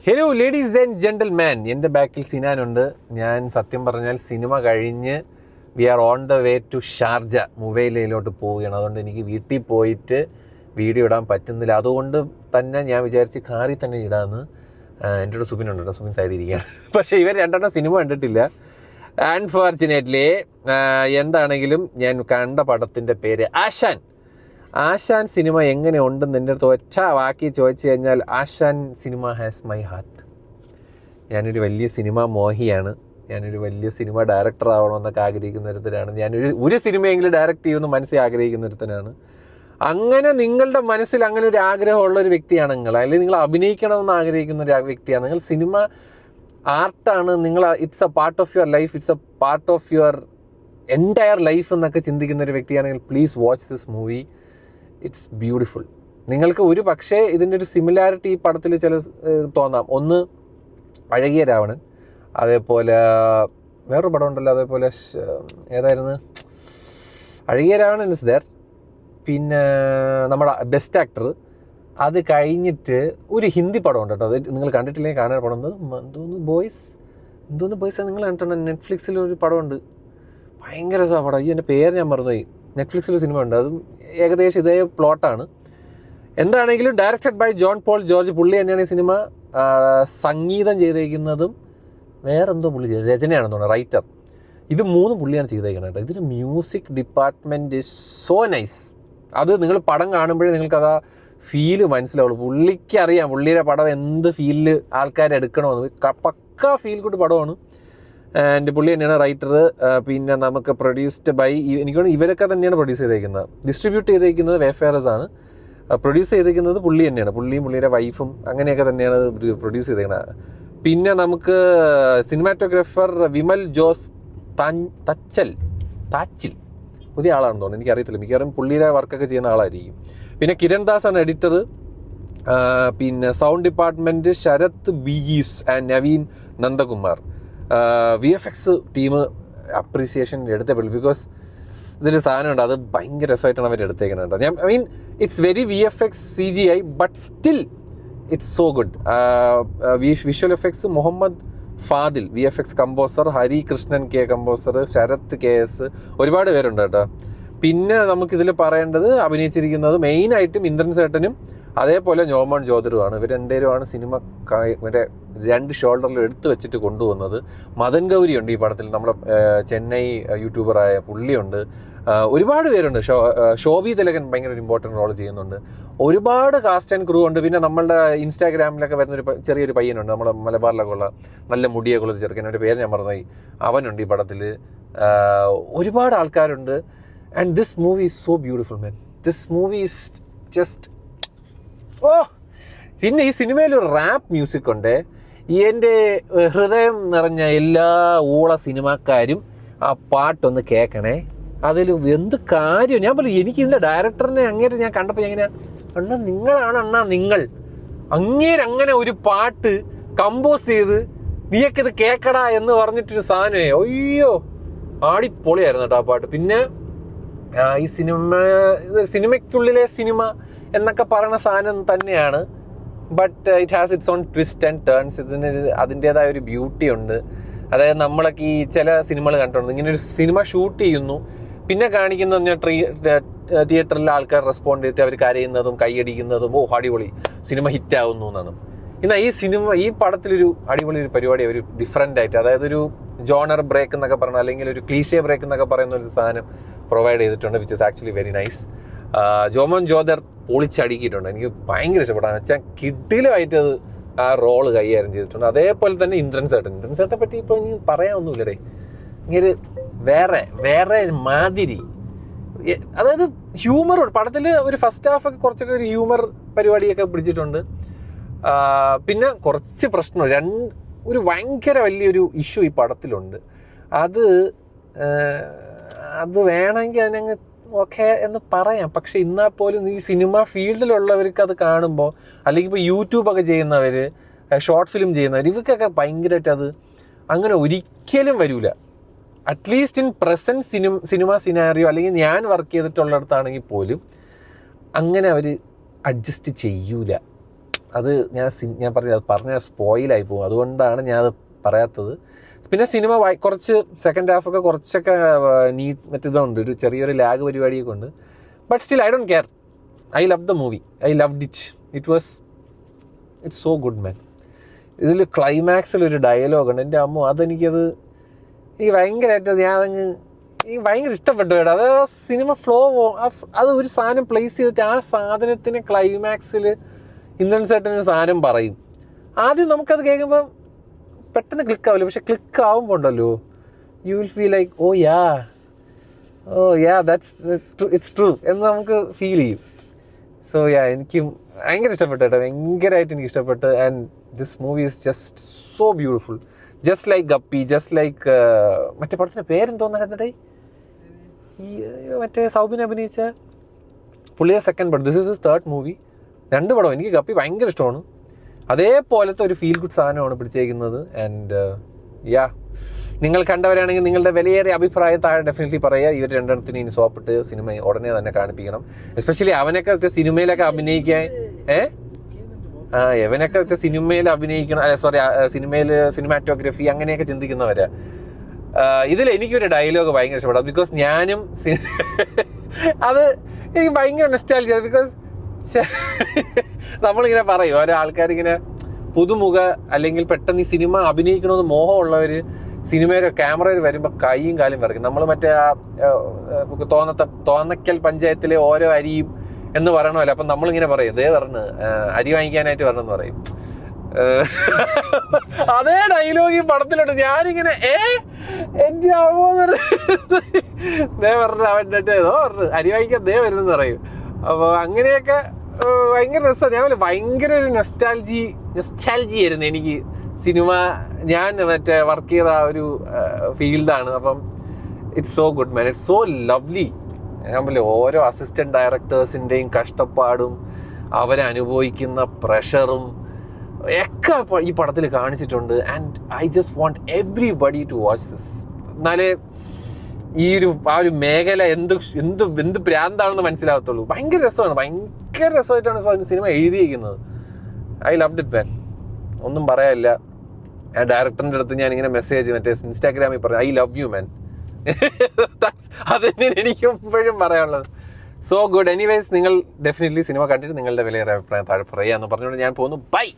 Hello ladies and gentleman, എൻ്റെ ബാക്കിൽ സിനാനുണ്ട്. ഞാൻ സത്യം പറഞ്ഞാൽ സിനിമ കഴിഞ്ഞ് we are on the way to Sharjah മുവൈലയിലോട്ട് പോവുകയാണ്. അതുകൊണ്ട് എനിക്ക് വീട്ടിൽ പോയിട്ട് വീഡിയോ ഇടാൻ പറ്റുന്നില്ല. അതുകൊണ്ട് തന്നെ ഞാൻ വിചാരിച്ച് കാറിൽ തന്നെ ഇടാമെന്ന്. എൻ്റെ കൂടെ സുബിനുണ്ട് കേട്ടോ, സുബിൻ സൈഡിൽ ഇരിക്കുകയാണ്. പക്ഷേ ഇവർ രണ്ടെണ്ണം സിനിമ കണ്ടിട്ടില്ല അൺഫോർച്ചുനേറ്റ്ലി. എന്താണെങ്കിലും ഞാൻ കണ്ട പടത്തിൻ്റെ പേര് ആശാൻ. ആശാൻ സിനിമ എങ്ങനെ ഉണ്ടെന്ന് എൻ്റെ അടുത്ത് ഒറ്റ വാക്കി ചോദിച്ചു കഴിഞ്ഞാൽ ആശാൻ സിനിമ ഹാസ് മൈ ഹാർട്ട്. ഞാനൊരു വലിയ സിനിമ മോഹിയാണ്. ഞാനൊരു വലിയ സിനിമ ഡയറക്ടർ ആവണമെന്നൊക്കെ ആഗ്രഹിക്കുന്ന ഒരുത്തനാണ്. ഒരു സിനിമയെങ്കിലും ഡയറക്റ്റ് ചെയ്യുമെന്ന് മനസ്സിൽ ആഗ്രഹിക്കുന്ന ഒരുത്തനാണ്. അങ്ങനെ നിങ്ങളുടെ മനസ്സിൽ അങ്ങനെ ഒരു ആഗ്രഹമുള്ള ഒരു വ്യക്തിയാണ് നിങ്ങൾ, അല്ലെങ്കിൽ നിങ്ങൾ അഭിനയിക്കണമെന്ന് ആഗ്രഹിക്കുന്ന ഒരു വ്യക്തിയാണ് നിങ്ങൾ. സിനിമ ആർട്ടാണ്, നിങ്ങൾ it's A part of your life, it's A part of your entire life എന്നൊക്കെ ചിന്തിക്കുന്ന ഒരു വ്യക്തിയാണെങ്കിൽ please watch this movie. It's beautiful. നിങ്ങൾക്ക് ഒരു പക്ഷേ ഇതിൻ്റെ ഒരു സിമിലാരിറ്റി ഈ പടത്തിൽ ചില തോന്നാം. ഒന്ന് അഴകിയ രാവണൻ, അതേപോലെ വേറൊരു പടം ഉണ്ടല്ലോ, അതേപോലെ ഏതായിരുന്നു, അഴകിയ രാവണൻ ഇസ് ദർ, പിന്നെ നമ്മുടെ ബെസ്റ്റ് ആക്ടർ. അത് കഴിഞ്ഞിട്ട് ഒരു ഹിന്ദി പടം ഉണ്ട് കേട്ടോ, അത് നിങ്ങൾ കണ്ടിട്ടില്ലെങ്കിൽ കാണാൻ പടം എന്തോന്ന് ബോയ്സ് നിങ്ങൾ കണ്ടിട്ടുണ്ട്. നെറ്റ്ഫ്ലിക്സിലൊരു പടമുണ്ട്, ഭയങ്കര പടം. ഈ എൻ്റെ പേര് ഞാൻ മറന്നുപോയി. നെറ്റ്ഫ്ലിക്സിലൊരു സിനിമ ഉണ്ട്, അതും ഏകദേശം ഇതേ പ്ലോട്ടാണ്. എന്താണെങ്കിലും ഡയറക്റ്റഡ് ബൈ ജോൺ പോൾ ജോർജ്, പുള്ളി തന്നെയാണ് ഈ സിനിമ സംഗീതം ചെയ്തേക്കുന്നതും വേറെന്തോ പുള്ളി രചനയാണെന്ന് തോന്നുന്നു, റൈറ്റർ. ഇത് മൂന്നും പുള്ളിയാണ് ചെയ്തേക്കുന്നത് കേട്ടോ. ഇതിൻ്റെ music department is so nice. അത് നിങ്ങൾ പടം കാണുമ്പോഴേ നിങ്ങൾക്കത് ആ ഫീല് മനസ്സിലാവുള്ളൂ. പുള്ളിക്ക് അറിയാം പുള്ളിയുടെ പടം എന്ത് ഫീലിൽ ആൾക്കാരെടുക്കണമെന്ന്. പക്കാ ഫീൽ ഗുഡ് പടമാണ്. ആൻഡ് പുള്ളി തന്നെയാണ് റൈറ്റർ. പിന്നെ നമുക്ക് പ്രൊഡ്യൂസ്ഡ് ബൈ, എനിക്ക് തോന്നുന്നു ഇവരൊക്കെ തന്നെയാണ് പ്രൊഡ്യൂസ് ചെയ്തേക്കുന്നത്. ഡിസ്ട്രിബ്യൂട്ട് ചെയ്തേക്കുന്നത് വേഫെയർസ് ആണ്. പ്രൊഡ്യൂസ് ചെയ്തേക്കുന്നത് പുള്ളി തന്നെയാണ്. പുള്ളിയും പുള്ളിയുടെ വൈഫും അങ്ങനെയൊക്കെ തന്നെയാണ് പ്രൊഡ്യൂസ് ചെയ്തേക്കുന്നത്. പിന്നെ നമുക്ക് സിനിമാറ്റോഗ്രാഫർ വിമൽ ജോസ് താച്ചിൽ, പുതിയ ആളാണെന്ന് തോന്നുന്നു, എനിക്കറിയത്തില്ല. മിക്കവാറും പുള്ളിയുടെ വർക്കൊക്കെ ചെയ്യുന്ന ആളായിരിക്കും. പിന്നെ കിരൺ ദാസ് ആണ് എഡിറ്റർ. പിന്നെ sound department Sharath Beegees and Naveen Nandakumar. VFX team appreciation എടുത്തപ്പോൾ, ബിക്കോസ് ഇതൊരു സാധനമുണ്ട്, അത് ഭയങ്കര രസമായിട്ടാണ് അവർ എടുത്തേക്കുന്നത്. I mean it's very VFX CGI but still it's so good. Visual effects Muhammad Fazil VFX composer, Hari Krishnan K composer, Sharath KS, ഒരുപാട് പേരുണ്ട് കേട്ടോ. പിന്നെ നമുക്കിതിൽ പറയേണ്ടത് അഭിനയിച്ചിരിക്കുന്നത് മെയിനായിട്ടും ഇന്ദ്രൻ സേട്ടനും അതേപോലെ ഞോമോൻ ജ്യോതിറുമാണ്. ഇവർ രണ്ടുപേരുമാണ് സിനിമ മറ്റേ രണ്ട് ഷോൾഡറിൽ എടുത്തു വെച്ചിട്ട് കൊണ്ടുവന്നത്. മദൻ ഗൗരി ഉണ്ട് ഈ പടത്തിൽ, നമ്മുടെ ചെന്നൈ യൂട്യൂബറായ പുള്ളിയുണ്ട്. ഒരുപാട് പേരുണ്ട്. ശോഭി തിലകൻ ഭയങ്കര ഒരു ഇമ്പോർട്ടൻറ്റ് റോൾ ചെയ്യുന്നുണ്ട്. ഒരുപാട് കാസ്റ്റ് ആൻഡ് ക്രൂ ഉണ്ട്. പിന്നെ നമ്മളുടെ ഇൻസ്റ്റാഗ്രാമിലൊക്കെ വരുന്നൊരു ചെറിയൊരു പയ്യനുണ്ട്, നമ്മുടെ മലബാറിലൊക്കെ ഉള്ള നല്ല മുടിയൊക്കെ ഉള്ളൊരു ചെറുക്കൻ, അവൻ്റെ പേര് ഞാൻ മറന്നുപോയി, അവനുണ്ട് ഈ പടത്തിൽ. ഒരുപാട് ആൾക്കാരുണ്ട്. And this movie is so beautiful man. This movie is just പിന്നെ ഈ സിനിമയിൽ ഒരു റാപ്പ് മ്യൂസിക് ഉണ്ട്. എൻ്റെ ഹൃദയം നിറഞ്ഞ എല്ലാ ഊള സിനിമാക്കാരും ആ പാട്ടൊന്ന് കേൾക്കണേ. അതിൽ എന്ത് കാര്യം ഞാൻ പറയും. എനിക്ക് ഇതിൻ്റെ ഡയറക്ടറിനെ അങ്ങേരെ ഞാൻ കണ്ടപ്പോൾ എങ്ങനെയാ, അണ്ണാ നിങ്ങളാണ് അണ്ണാ നിങ്ങൾ, അങ്ങനെ ഒരു പാട്ട് കമ്പോസ് ചെയ്ത് നീയൊക്കെ ഇത് കേൾക്കടാ എന്ന് പറഞ്ഞിട്ടൊരു സാധനമേ, അയ്യോ ആടിപ്പൊളിയായിരുന്നു കേട്ടോ ആ പാട്ട്. പിന്നെ ഈ സിനിമയ്ക്കുള്ളിലെ സിനിമ എന്നൊക്കെ പറയുന്ന സാധനം തന്നെയാണ്, but it has it's on twist and turns. ഇതിന് അതിൻ്റേതായ ഒരു ബ്യൂട്ടി ഉണ്ട്. അതായത് നമ്മളൊക്കെ ഈ ചില സിനിമകൾ കണ്ടിട്ടുണ്ട്, ഇങ്ങനെ ഒരു സിനിമ ഷൂട്ട് ചെയ്യുന്നു, പിന്നെ കാണിക്കുന്ന തിയേറ്ററിലെ ആൾക്കാർ റെസ്പോണ്ട് ചെയ്തിട്ട് അവർ കരയുന്നതും കൈയടിക്കുന്നതും, അടിപൊളി സിനിമ ഹിറ്റാവുന്നു എന്നാണ്. എന്നാൽ ഈ പടത്തിലൊരു അടിപൊളി ഒരു പരിപാടി ഒരു ഡിഫറെൻ്റ് ആയിട്ട്, അതായത് ഒരു ജോണർ ബ്രേക്ക് എന്നൊക്കെ പറഞ്ഞാൽ, അല്ലെങ്കിൽ ഒരു ക്ലീഷേ ബ്രേക്ക് എന്നൊക്കെ പറയുന്ന ഒരു സാധനം പ്രൊവൈഡ് ചെയ്തിട്ടുണ്ട്, which is actually very nice. Jomon Jyothir പൊളിച്ചടുക്കിയിട്ടുണ്ട്. എനിക്ക് ഭയങ്കര ഇഷ്ടപ്പെട്ടാണ് വെച്ചാൽ കിടിലമായിട്ട് അത് ആ റോള് കൈകാര്യം ചെയ്തിട്ടുണ്ട്. അതേപോലെ തന്നെ ഇന്ദ്രൻ സേട്ടനെ പറ്റി ഇപ്പോൾ ഇനി പറയാനൊന്നുമില്ലടേ. ഇങ്ങനെ വേറെ മാതിരി, അതായത് ഹ്യൂമർ പടത്തിൽ ഒരു ഫസ്റ്റ് ഹാഫൊക്കെ കുറച്ചൊക്കെ ഒരു ഹ്യൂമർ പരിപാടിയൊക്കെ പിടിച്ചിട്ടുണ്ട്. പിന്നെ കുറച്ച് പ്രശ്നം, ഒരു ഭയങ്കര വലിയൊരു ഇഷ്യൂ ഈ പടത്തിലുണ്ട്. അത് വേണമെങ്കിൽ അതിനങ്ങ് ഓക്കെ എന്ന് പറയാം. പക്ഷെ എന്നാൽ പോലും ഈ സിനിമ ഫീൽഡിലുള്ളവർക്ക് അത് കാണുമ്പോൾ, അല്ലെങ്കിൽ ഇപ്പോൾ യൂട്യൂബൊക്കെ ചെയ്യുന്നവർ, ഷോർട്ട് ഫിലിം ചെയ്യുന്നവർ, ഇവർക്കൊക്കെ ഭയങ്കരമായിട്ട് അത് അങ്ങനെ ഒരിക്കലും വരില്ല. At least in present cinema scenario, അല്ലെങ്കിൽ ഞാൻ വർക്ക് ചെയ്തിട്ടുള്ളിടത്താണെങ്കിൽ പോലും അങ്ങനെ അവർ അഡ്ജസ്റ്റ് ചെയ്യൂല. അത് ഞാൻ പറഞ്ഞ സ്പോയിലായി പോകും, അതുകൊണ്ടാണ് ഞാൻ അത് പറയാത്തത്. പിന്നെ സിനിമ കുറച്ച് സെക്കൻഡ് ഹാഫൊക്കെ കുറച്ചൊക്കെ മറ്റേതുണ്ട്, ഒരു ചെറിയൊരു ലാഗ് പരിപാടിയൊക്കെ ഉണ്ട്. But still I don't care. I love the movie, I loved it. It's so good man. ഇതിൽ ക്ലൈമാക്സിലൊരു ഡയലോഗുണ്ട്, എൻ്റെ അമ്മ, എനിക്ക് ഭയങ്കരമായിട്ട് എനിക്ക് ഭയങ്കര ഇഷ്ടപ്പെട്ടു കേട്ടോ. അത് സിനിമ ഫ്ലോ, അത് ഒരു സാധനം പ്ലേസ് ചെയ്തിട്ട് ആ സാധനത്തിന് ക്ലൈമാക്സിൽ ഇന്ദ്രൻസേട്ടനൊരു സാധനം പറയും. ആദ്യം നമുക്കത് കേൾക്കുമ്പോൾ പെട്ടെന്ന് ക്ലിക്ക് ആവില്ല, പക്ഷെ ക്ലിക്ക് ആവുമ്പോൾ ഉണ്ടല്ലോ, you will feel like oh yeah it's true എന്ന് നമുക്ക് ഫീൽ ചെയ്യും. സോ എനിക്ക് ഭയങ്കര ഇഷ്ടപ്പെട്ടു കേട്ടോ, ഭയങ്കരമായിട്ട് എനിക്ക് ഇഷ്ടപ്പെട്ടു. And this movie is just so beautiful, just like guppy, just like മറ്റേ പടത്തിൻ്റെ പേരെന്തോന്നായിരുന്നേ, ഈ മറ്റേ സൗബിൻ അഭിനയിച്ച പുള്ളിയെ സെക്കൻഡ് പടം, this is his third movie. 2 പടം എനിക്ക് ഗപ്പി ഭയങ്കര ഇഷ്ടമാണ്. അതേപോലത്തെ ഒരു ഫീൽ ഗുഡ് സാധനമാണ് പിടിച്ചേക്കുന്നത്. ആൻഡ് നിങ്ങൾ കണ്ടവരാണെങ്കിൽ നിങ്ങളുടെ വിലയേറിയ അഭിപ്രായം താഴെ ഡെഫിനറ്റ്ലി പറയുക. ഇവർ രണ്ടെണ്ണത്തിന് ഇനി സോപ്പിട്ട് സിനിമ ഉടനെ തന്നെ കാണിപ്പിക്കണം. എസ്പെഷ്യലി അവനൊക്കെ സിനിമയിലൊക്കെ അഭിനയിക്കാൻ എവനൊക്കെ സിനിമയിൽ അഭിനയിക്കണം, സിനിമയിൽ സിനിമാറ്റോഗ്രഫി അങ്ങനെയൊക്കെ ചിന്തിക്കുന്നവരാ. ഇതിൽ എനിക്കൊരു ഡയലോഗ് ഭയങ്കര ഇഷ്ടപ്പെടും, ബിക്കോസ് ഞാനും അത് എനിക്ക് ഭയങ്കര നൊസ്റ്റാൾജിയ. ബിക്കോസ് നമ്മളിങ്ങനെ പറയും, ഓരോ ആൾക്കാരിങ്ങനെ പുതുമുഖ അല്ലെങ്കിൽ പെട്ടെന്ന് ഈ സിനിമ അഭിനയിക്കണമെന്ന് മോഹമുള്ളവർ സിനിമയിൽ ക്യാമറയിൽ വരുമ്പോൾ കൈയും കാലും വിറയ്ക്കും. നമ്മൾ മറ്റേ തോന്നക്കൽ പഞ്ചായത്തിലെ ഓരോ അരിയും എന്ന് പറയണമല്ലോ. അപ്പം നമ്മളിങ്ങനെ പറയും, ഇതേ പറഞ്ഞ് അരി വാങ്ങിക്കാനായിട്ട് വരണമെന്ന് പറയും. അതേ ഡയലോഗ് ഈ പടത്തിലുണ്ട്. ഞാനിങ്ങനെ എന്റെ ദേ പറഞ്ഞ അവൻ്റെ പറഞ്ഞു അരി വാങ്ങിക്കാൻ ദേ വരുന്നെന്ന് പറയും. അപ്പോൾ അങ്ങനെയൊക്കെ ഭയങ്കര രസമാണ്. ഞാൻ ഭയങ്കര ഒരു നൊസ്റ്റാൾജി ആയിരുന്നു എനിക്ക് സിനിമ. ഞാൻ മറ്റേ വർക്ക് ചെയ്ത ആ ഒരു ഫീൽഡാണ്. അപ്പം it's so good man, it's so lovely. ഞാൻ പറയില്ലേ, ഓരോ അസിസ്റ്റന്റ് ഡയറക്ടേഴ്സിൻ്റെയും കഷ്ടപ്പാടും അവരനുഭവിക്കുന്ന പ്രഷറും ഒക്കെ ഈ പടത്തിൽ കാണിച്ചിട്ടുണ്ട്. And I just want everybody to watch this. എന്നാലേ ഈ ആ ഒരു മേഖല എന്ത് ഭ്രാന്താണെന്ന് മനസ്സിലാകത്തുള്ളൂ. ഭയങ്കര രസമായിട്ടാണ് സിനിമ എഴുതിയിരിക്കുന്നത്. ഐ ലവ്ഡ് ഇറ്റ് മാൻ, ഒന്നും പറയാനില്ല. ആ ഡയറക്ടറിൻ്റെ അടുത്ത് ഞാനിങ്ങനെ മെസ്സേജ് മറ്റേ ഇൻസ്റ്റാഗ്രാമിൽ പറഞ്ഞു, ഐ ലവ് യു മാൻ. അതന്നെ എനിക്ക് ഇപ്പോഴും പറയാനുള്ളത്. So good. എനിവേസ്, നിങ്ങൾ ഡെഫിനറ്റ്ലി സിനിമ കണ്ടിട്ട് നിങ്ങളുടെ വിലയേറെ അഭിപ്രായം താഴെ പറയാമെന്ന് പറഞ്ഞുകൊണ്ട് ഞാൻ പോകുന്നു. ബൈ.